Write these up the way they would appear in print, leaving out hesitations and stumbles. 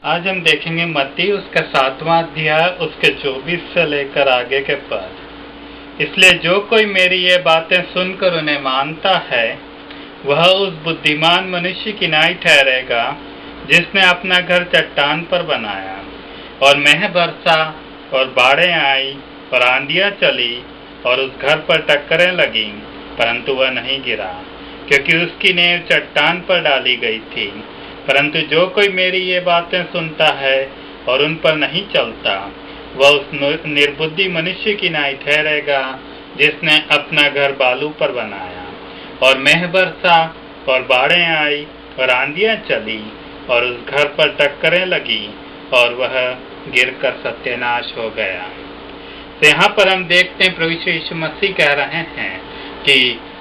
आज हम देखेंगे मत्ती उसका 7वां अध्याय उसके 24 से लेकर आगे के पद। इसलिए जो कोई मेरी ये बातें सुनकर उन्हें मानता है वह उस बुद्धिमान मनुष्य की नाई ठहरेगा जिसने अपना घर चट्टान पर बनाया, और मेंह बरसा और बाढ़ें आई और आंधियां चली और उस घर पर टक्करें लगी, परंतु वह नहीं गिरा, क्योंकि उसकी नींव चट्टान पर डाली गई थी। परंतु जो कोई मेरी ये बातें सुनता है और उन पर नहीं चलता, वह उस निर्बुद्धि मनुष्य की नाई ठहरेगा जिसने अपना घर बालू पर बनाया, और मेंह बरसा और बाढ़ें आई और आंधियां चली और उस घर पर टक्करें लगी और वह गिरकर सत्यानाश हो गया। तो यहाँ पर हम देखते हैं प्रभु यीशु मसीह कह रहे हैं कि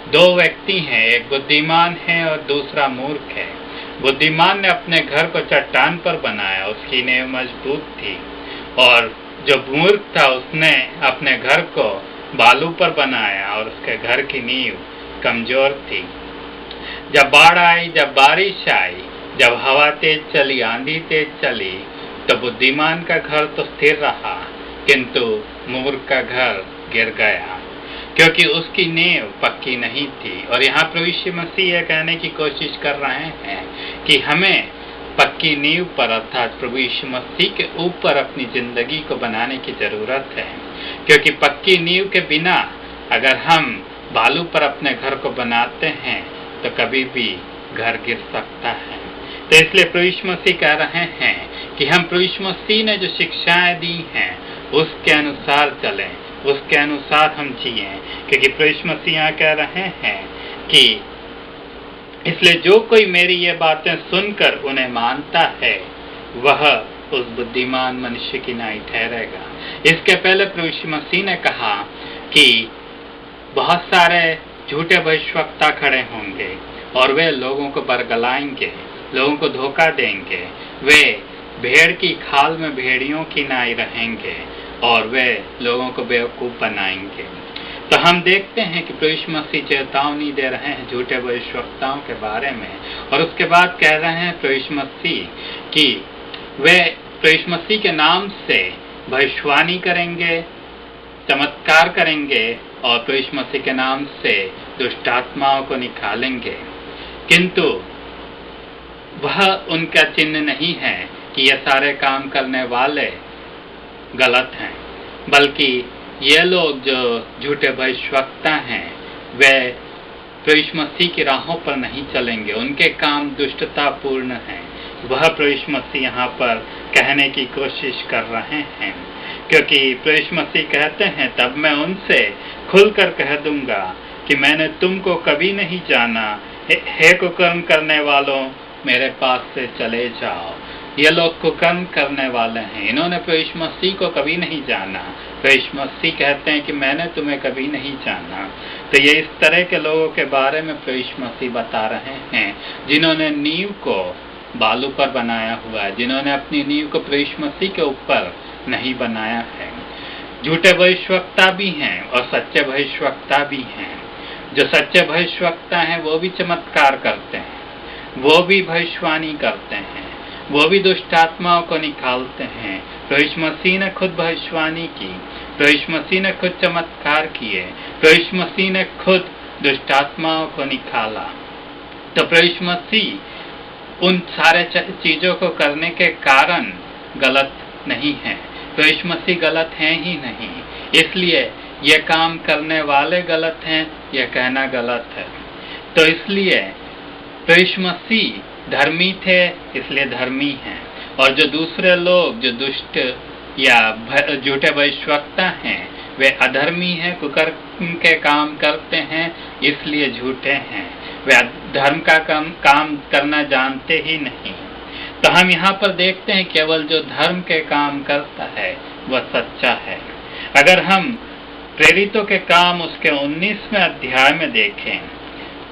दो व्यक्ति हैं, एक बुद्धिमान है और दूसरा मूर्ख है। बुद्धिमान ने अपने घर को चट्टान पर बनाया, उसकी नींव मजबूत थी, और जो मूर्ख था उसने अपने घर को बालू पर बनाया और उसके घर की नींव कमजोर थी। जब बाढ़ आई, जब बारिश आई, जब हवा तेज चली, आंधी तेज चली, तो बुद्धिमान का घर तो स्थिर रहा, किंतु मूर्ख का घर गिर गया, क्योंकि उसकी नींव पक्की नहीं थी। और यहाँ प्रभु यीशु मसीह यह कहने की कोशिश कर रहे हैं कि हमें पक्की नींव पर अर्थात प्रभु यीशु मसीह के ऊपर अपनी जिंदगी को बनाने की जरूरत है, क्योंकि पक्की नींव के बिना अगर हम बालू पर अपने घर को बनाते हैं तो कभी भी घर गिर सकता है। तो इसलिए प्रभु यीशु मसीह कह रहे हैं कि हम प्रभु यीशु मसीह ने जो शिक्षाएं दी हैं उसके अनुसार चलें, उसके अनुसार हम जिए, क्योंकि प्रभु यीशु मसीह यहाँ कह रहे हैं कि इसलिए जो कोई मेरी ये बातें सुनकर उन्हें मानता है वह उस बुद्धिमान मनुष्य की नाई ठहरेगा। इसके पहले प्रभु यीशु मसीह ने कहा कि बहुत सारे झूठे भविष्यवक्ता खड़े होंगे और वे लोगों को बरगलाएंगे, लोगों को धोखा देंगे, वे भेड़ की खाल में भेड़ियों की नाई रहेंगे और वे लोगों को बेवकूफ बनाएंगे। तो हम देखते हैं कि प्रभु यीशु मसीह चेतावनी दे रहे हैं झूठे भविष्यवक्ताओं के बारे में, और उसके बाद कह रहे हैं प्रभु यीशु मसीह कि वे प्रभु यीशु मसीह के नाम से भविष्यवाणी करेंगे, चमत्कार करेंगे और प्रभु यीशु मसीह के नाम से दुष्ट आत्माओं को निकालेंगे, किंतु वह उनका चिन्ह नहीं है कि ये सारे काम करने वाले गलत हैं, बल्कि ये लोग जो झूठे भविष्यवक्ता हैं वे प्रभु यीशु मसीह की राहों पर नहीं चलेंगे, उनके काम दुष्टतापूर्ण हैं। वह प्रभु यीशु मसीह यहाँ पर कहने की कोशिश कर रहे हैं, क्योंकि प्रभु यीशु मसीह कहते हैं तब मैं उनसे खुलकर कह दूंगा कि मैंने तुमको कभी नहीं जाना, हे कुकर्म करने वालों मेरे पास से चले जाओ। ये लोग कुकर्म करने वाले हैं, इन्होंने प्रभु यीशु मसीह को कभी नहीं जाना। प्रभु यीशु मसीह कहते हैं कि मैंने तुम्हें कभी नहीं जाना। तो ये इस तरह के लोगों के बारे में प्रभु यीशु मसीह बता रहे हैं जिन्होंने नींव को बालू पर बनाया हुआ है, जिन्होंने अपनी नींव को प्रभु यीशु मसीह के ऊपर नहीं बनाया है। झूठे भविष्यवक्ता भी हैं और सच्चे भविष्यवक्ता भी हैं। जो सच्चे भविष्यवक्ता हैं वो भी चमत्कार करते हैं, वो भी भविष्यवाणी करते हैं, वो भी दुष्ट आत्माओं को निकालते हैं। प्रभु यीशु मसीह ने खुद भविष्यवाणी की, प्रभु यीशु मसीह ने खुद चमत्कार किए, प्रभु यीशु मसीह ने खुद दुष्ट आत्माओं को निकाला। तो प्रभु यीशु मसीह उन सारे चीजों को करने के कारण गलत नहीं है, प्रभु यीशु मसीह गलत हैं ही नहीं, इसलिए ये काम करने वाले गलत हैं, यह कहना गलत है। तो इसलिए प्रभु यीशु मसीह धर्मी थे इसलिए धर्मी हैं, और जो दूसरे लोग जो दुष्ट या झूठे भविष्यवक्ता हैं वे अधर्मी हैं, कुकर्म के काम करते हैं इसलिए झूठे हैं, वे धर्म का काम करना जानते ही नहीं। तो हम यहाँ पर देखते हैं केवल जो धर्म के काम करता है वह सच्चा है। अगर हम प्रेरितों के काम उसके 19वें अध्याय में देखें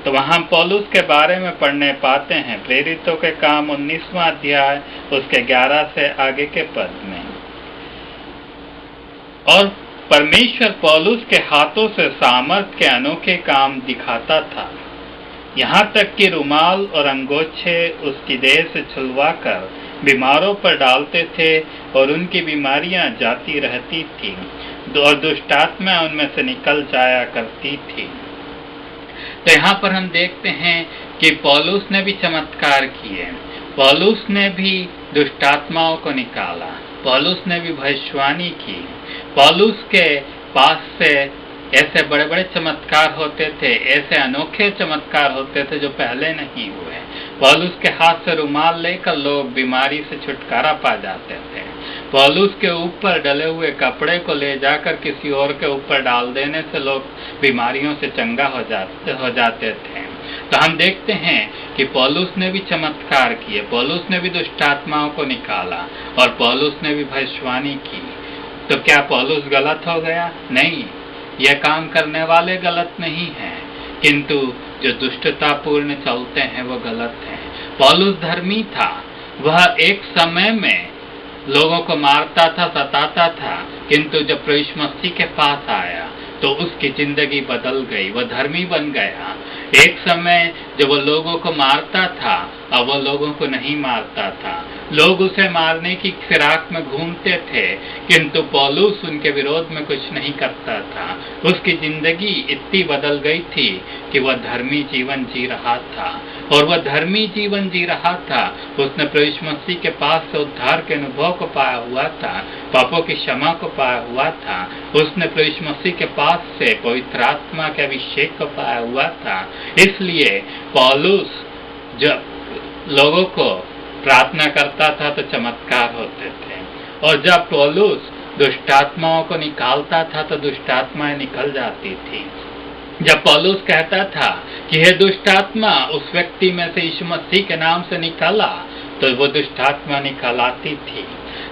तो वहाँ पौलुस के बारे में पढ़ने पाते हैं। प्रेरितों के काम 19वां अध्याय उसके 11 से आगे के पद में, और परमेश्वर पौलुस के हाथों से सामर्थ के अनोखे काम दिखाता था, यहाँ तक कि रुमाल और अंगोछे उसकी देह से छुलवाकर बीमारों पर डालते थे और उनकी बीमारियां जाती रहती थी और दुष्ट आत्मा उनमें से निकल जाया करती थी। तो यहाँ पर हम देखते हैं कि पौलुस ने भी चमत्कार किए, पौलुस ने भी दुष्ट आत्माओं को निकाला, पौलुस ने भी भविष्यवाणी की। पौलुस के पास से ऐसे बड़े बड़े चमत्कार होते थे, ऐसे अनोखे चमत्कार होते थे जो पहले नहीं हुए। पौलुस के हाथ से रुमाल लेकर लोग बीमारी से छुटकारा पा जाते थे। पौलुस के ऊपर डले हुए कपड़े को ले जाकर किसी और के ऊपर डाल देने से लोग बीमारियों से चंगा हो जाते थे। तो हम देखते हैं कि पौलुस ने भी चमत्कार किए, पौलुस ने भी दुष्ट आत्माओं को निकाला और पौलुस ने भी भविष्यवाणी की। तो क्या पौलुस गलत हो गया? नहीं, यह काम करने वाले गलत नहीं हैं, किंतु जो दुष्टतापूर्ण चलते हैं वो गलत हैं। पौलुस धर्मी था, वह एक समय में लोगों को मारता था, सताता था, किंतु जब प्रभु यीशु मसीह के पास आया तो उसकी जिंदगी बदल गई, वह धर्मी बन गया। एक समय जब वो लोगों को मारता था, अब वो लोगों को नहीं मारता था, लोग उसे मारने की फिराक में घूमते थे, किंतु पौलुस उनके विरोध में कुछ नहीं करता था। उसकी जिंदगी इतनी बदल गई थी कि वह धर्मी जीवन जी रहा था, और वह धर्मी जीवन जी रहा था। उसने प्रभु यीशु मसीह के पास से उद्धार के अनुभव को पाया हुआ था, पापों की क्षमा को पाया हुआ था। उसने प्रभु यीशु मसीह के पास से पवित्र आत्मा के अभिषेक को पाया हुआ था। इसलिए पौलुस जब लोगों को प्रार्थना करता था तो चमत्कार होते थे, और जब पौलुस दुष्ट आत्माओं को निकालता था तो दुष्ट आत्माएं निकल जाती थी। जब पौलुस कहता था कि हे दुष्ट आत्मा उस व्यक्ति में से यीशु मसीह के नाम से निकाला, तो वो दुष्ट आत्मा निकल आती थी।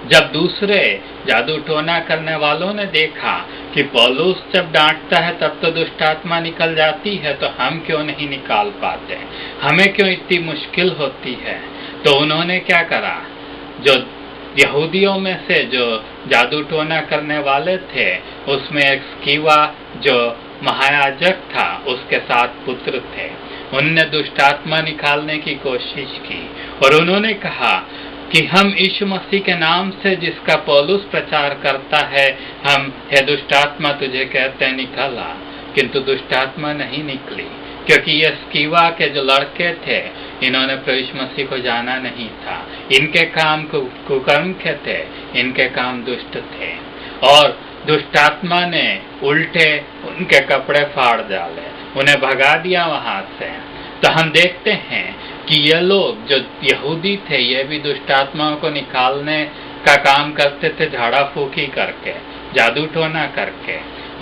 जब दूसरे जादू टोना करने वालों ने देखा कि पौलुस जब डांटता है तब तो दुष्ट आत्मा निकल जाती है, तो हम क्यों नहीं निकाल पाते, हमें क्यों इतनी मुश्किल होती है, तो उन्होंने क्या करा, जो यहूदियों में से जो जादू टोना करने वाले थे उसमें एक स्कीवा जो महायाजक था उसके 7 पुत्र थे, उनने दुष्ट आत्मा निकालने की कोशिश की और उन्होंने कहा कि हम यीशु मसीह के नाम से जिसका पौलुस प्रचार करता है, हम हे दुष्ट आत्मा तुझे कहते हैं निकला, किंतु दुष्ट आत्मा नहीं निकली, क्योंकि ये स्कीवा के जो लड़के थे इन्होंने प्रभु यीशु मसीह को जाना नहीं था, इनके काम कुकर्म के थे, इनके काम दुष्ट थे, और दुष्ट आत्मा ने उल्टे उनके कपड़े फाड़ डाले, उन्हें भगा दिया वहां से। तो हम देखते हैं कि ये लोग जो यहूदी थे ये भी दुष्ट आत्माओं को निकालने का काम करते थे, झाड़ा फूकी करके, जादू टोना करके,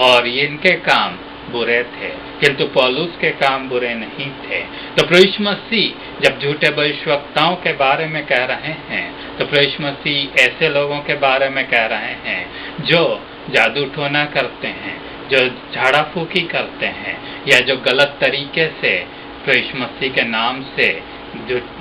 और इनके काम बुरे थे, किंतु पौलुस के काम बुरे नहीं थे। तो प्रभु यीशु मसीह जब झूठे भविष्यवक्ताओं के बारे में कह रहे हैं तो प्रभु यीशु मसीह ऐसे लोगों के बारे में कह रहे हैं जो जादू टोना करते हैं, जो झाड़ा फूकी करते हैं, या जो गलत तरीके से प्रभु यीशु मसीह के नाम से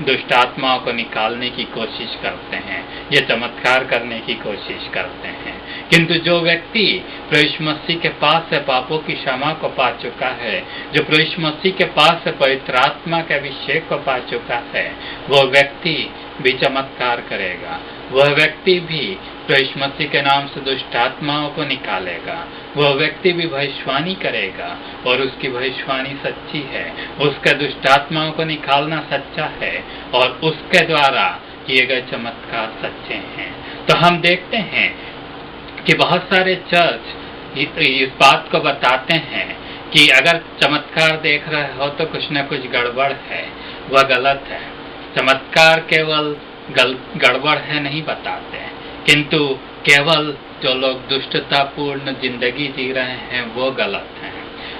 दुष्ट आत्माओं को निकालने की कोशिश करते हैं, ये चमत्कार करने की कोशिश करते हैं। किंतु जो व्यक्ति प्रभु यीशु मसीह के पास से पापों की क्षमा को पा चुका है, जो प्रभु यीशु मसीह के पास से पवित्र आत्मा के अभिषेक को पा चुका है, वह व्यक्ति भी चमत्कार करेगा, वह व्यक्ति भी प्रभु यीशु मसीह के नाम से दुष्ट आत्माओं को निकालेगा, वह व्यक्ति भी भविष्यवाणी करेगा और उसकी भविष्यवाणी सच्ची है, उसके दुष्ट आत्माओं को निकालना सच्चा है और उसके द्वारा किए गए चमत्कार सच्चे हैं। तो हम देखते हैं कि बहुत सारे चर्च इस बात को बताते हैं कि अगर चमत्कार देख रहे हो तो कुछ न कुछ गड़बड़ है, वह गलत है। चमत्कार केवल गड़बड़ है नहीं बताते, किंतु केवल जो लोग दुष्टतापूर्ण जिंदगी जी रहे हैं वो गलत हैं।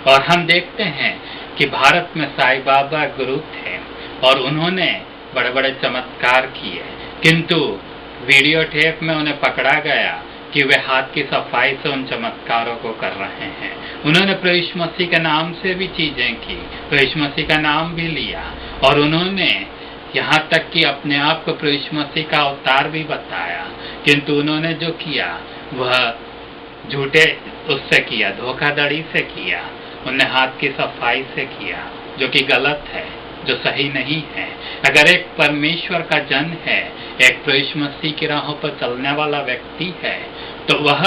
और हम देखते हैं कि भारत में साईं बाबा गुरु थे और उन्होंने बड़े बड़े चमत्कार किए, किंतु वीडियो टेप में उन्हें पकड़ा गया कि वे हाथ की सफाई से उन चमत्कारों को कर रहे हैं। उन्होंने प्रभु यीशु मसीह के नाम से भी चीजें की, प्रभु यीशु मसीह का नाम भी लिया, और उन्होंने यहाँ तक कि अपने आप को प्रभु यीशु मसीह का अवतार भी बताया, किंतु उन्होंने जो किया वह झूठे उससे किया, धोखाधड़ी से किया, उन्हें हाथ की सफाई से किया, जो कि गलत है, जो सही नहीं है। अगर एक परमेश्वर का जन है, एक प्रभु मसीह की राहों पर चलने वाला व्यक्ति है, तो वह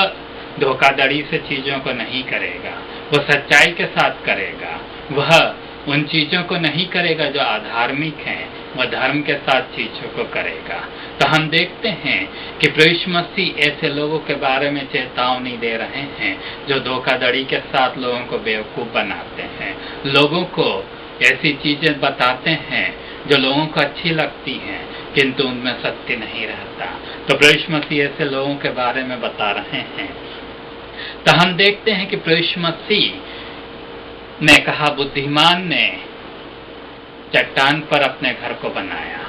धोखाधड़ी से चीजों को नहीं करेगा, वह सच्चाई के साथ करेगा, वह उन चीजों को नहीं करेगा जो अधार्मिक हैं, वह धर्म के साथ चीजों को करेगा। तो हम देखते हैं कि प्रभु मसीह ऐसे लोगों के बारे में चेतावनी दे रहे हैं जो धोखाधड़ी के साथ लोगों को बेवकूफ बनाते हैं, लोगों को ऐसी चीजें बताते हैं जो लोगों को अच्छी लगती हैं किंतु उनमें सत्य नहीं रहता। तो प्रभु मसीह ऐसे लोगों के बारे में बता रहे हैं। तो हम देखते हैं कि प्रभु मसीह ने कहा, बुद्धिमान ने चट्टान पर अपने घर को बनाया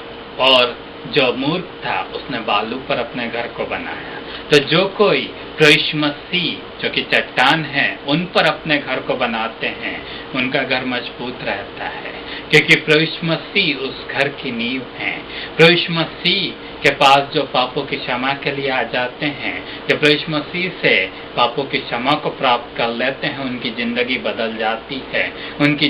और जो मूर्ख था उसने बालू पर अपने घर को बनाया। तो जो कोई प्रभु मसीह जो कि चट्टान है उन पर अपने घर को बनाते हैं, उनका घर मजबूत रहता है, क्योंकि प्रभु मसीह उस घर की नींव है। प्रभु मसीह के पास जो पापों की क्षमा के लिए आ जाते हैं, जो प्रभु मसीह से पापों की क्षमा को प्राप्त कर लेते हैं, उनकी जिंदगी बदल जाती है, उनकी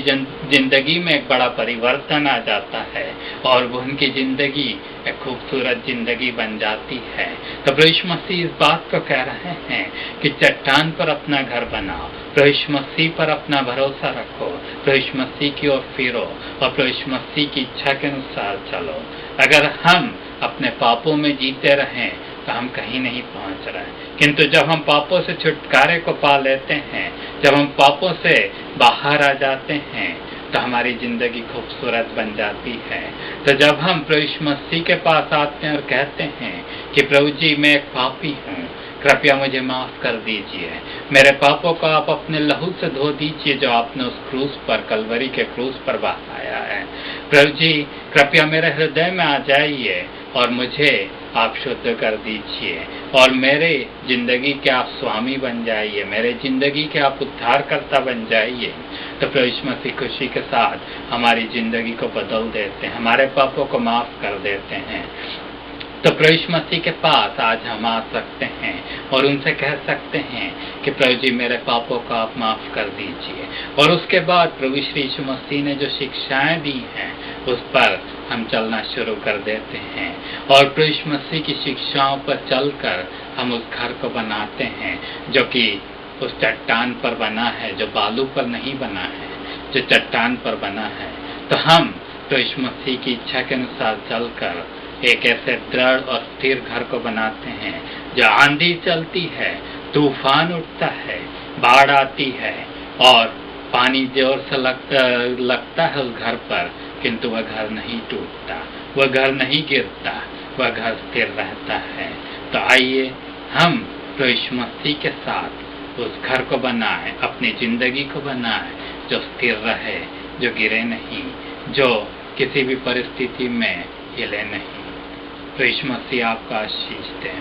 जिंदगी में एक बड़ा परिवर्तन आ जाता है और वो उनकी जिंदगी एक खूबसूरत जिंदगी बन जाती है। तो प्रभु मसीह इस बात को कह रहे हैं कि चट्टान पर अपना घर बनाओ, प्रभु मसीह पर अपना भरोसा रखो, प्रभु मसीह की ओर फिरो और प्रभु मसीह की इच्छा के अनुसार चलो। अगर हम अपने पापों में जीते रहें तो हम कहीं नहीं पहुंच रहे, किंतु जब हम पापों से छुटकारे को पा लेते हैं, जब हम पापों से बाहर आ जाते हैं, तो हमारी जिंदगी खूबसूरत बन जाती है। तो जब हम प्रभु मसीह के पास आते हैं और कहते हैं कि प्रभु जी मैं एक पापी हूँ, कृपया मुझे माफ कर दीजिए, मेरे पापों को आप अपने लहू से धो दीजिए जो आपने उस क्रूस पर, कलवरी के क्रूस पर बहाया है। प्रभु जी कृपया मेरे हृदय में आ जाइए और मुझे आप शुद्ध कर दीजिए और मेरे जिंदगी के आप स्वामी बन जाइए, मेरे जिंदगी के आप उद्धारकर्ता बन जाइए। तो प्रभु मसीह खुशी के साथ हमारी जिंदगी को बदल देते हैं, हमारे पापों को माफ कर देते हैं। तो प्रभु मसीह के पास आज हम आ सकते हैं और उनसे कह सकते हैं कि प्रभु जी मेरे पापों को आप माफ कर दीजिए। और उसके बाद प्रभु श्री यीशु मसीह ने जो शिक्षाएं दी हैं उस पर हम चलना शुरू कर देते हैं और प्रभु मसीह की शिक्षाओं पर चलकर हम उस घर को बनाते हैं जो कि उस चट्टान पर बना है, जो बालू पर नहीं बना है, जो चट्टान पर बना है। तो हम प्रभु मसीह की इच्छा के अनुसार चलकर एक ऐसे दृढ़ और स्थिर घर को बनाते हैं जो आंधी चलती है, तूफान उठता है, बाढ़ आती है और पानी जोर से लगता है उस घर पर, किंतु वह घर नहीं टूटता, वह घर नहीं गिरता, वह घर स्थिर रहता है। तो आइए हम प्रभु मसीह के साथ उस घर को बनाएं, अपनी जिंदगी को बनाएं जो स्थिर रहे, जो गिरे नहीं, जो किसी भी परिस्थिति में हिले नहीं। प्रभु मसीह आपका आशीष दें।